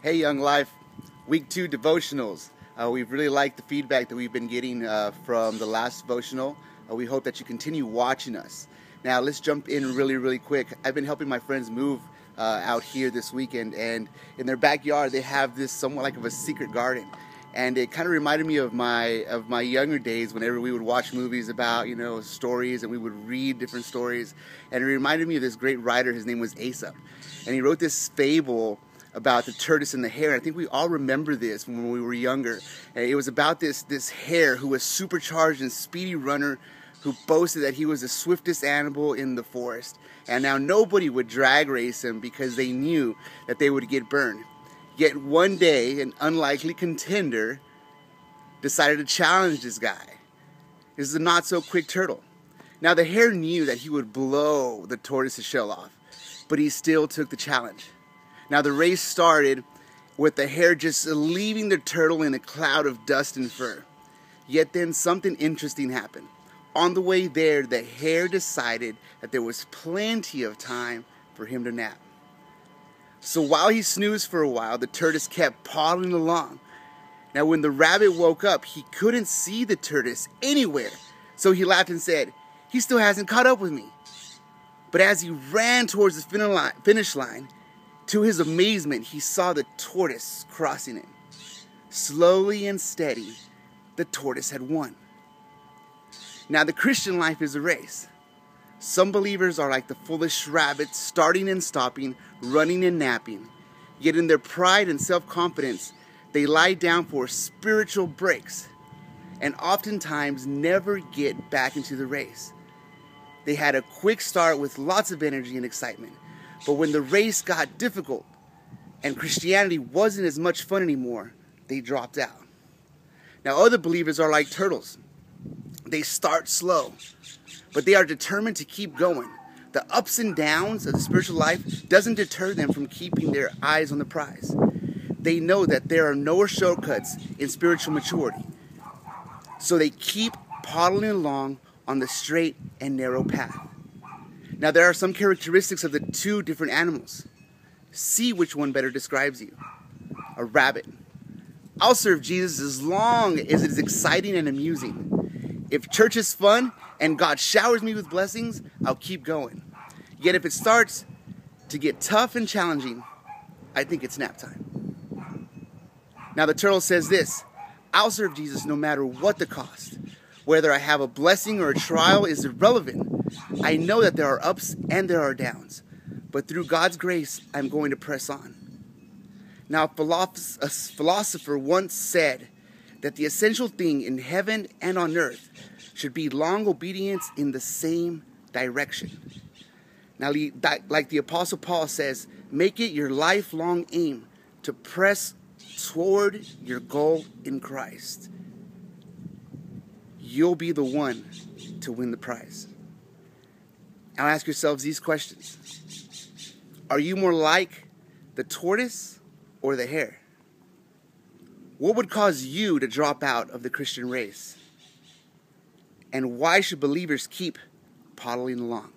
Hey Young Life, week 2 devotionals. We've really liked the feedback that we've been getting from the last devotional. We hope that you continue watching us. Now let's jump in really quick. I've been helping my friends move out here this weekend, and in their backyard they have this somewhat like of a secret garden. And it kind of reminded me of my younger days whenever we would watch movies about, stories, and we would read different stories. And it reminded me of this great writer. His name was Aesop. And he wrote this fable about the tortoise and the hare. I think we all remember this when we were younger. And it was about this hare who was supercharged and speedy runner who boasted that he was the swiftest animal in the forest. And now nobody would drag race him because they knew that they would get burned. Yet one day, an unlikely contender decided to challenge this guy. This is a not-so-quick turtle. Now, the hare knew that he would blow the tortoise's shell off, but he still took the challenge. Now, the race started with the hare just leaving the turtle in a cloud of dust and fur. Yet then something interesting happened. On the way there, the hare decided that there was plenty of time for him to nap. So while he snoozed for a while, the tortoise kept plodding along. Now when the rabbit woke up, he couldn't see the tortoise anywhere. So he laughed and said, "He still hasn't caught up with me." But as he ran towards the finish line, to his amazement, he saw the tortoise crossing it. Slowly and steady, the tortoise had won. Now the Christian life is a race. Some believers are like the foolish rabbits, starting and stopping, running and napping. Yet in their pride and self-confidence, they lie down for spiritual breaks and oftentimes never get back into the race. They had a quick start with lots of energy and excitement, but when the race got difficult and Christianity wasn't as much fun anymore, they dropped out. Now other believers are like turtles. They start slow, but they are determined to keep going. The ups and downs of the spiritual life doesn't deter them from keeping their eyes on the prize. They know that there are no shortcuts in spiritual maturity. So they keep paddling along on the straight and narrow path. Now there are some characteristics of the two different animals. See which one better describes you. A rabbit. I'll serve Jesus as long as it is exciting and amusing. If church is fun and God showers me with blessings, I'll keep going. Yet if it starts to get tough and challenging, I think it's nap time. Now the turtle says this: I'll serve Jesus no matter what the cost. Whether I have a blessing or a trial is irrelevant. I know that there are ups and there are downs, but through God's grace, I'm going to press on. Now a philosopher once said that the essential thing in heaven and on earth should be long obedience in the same direction. Now, like the Apostle Paul says, make it your lifelong aim to press toward your goal in Christ. You'll be the one to win the prize. Now ask yourselves these questions. Are you more like the tortoise or the hare? What would cause you to drop out of the Christian race? And why should believers keep paddling along?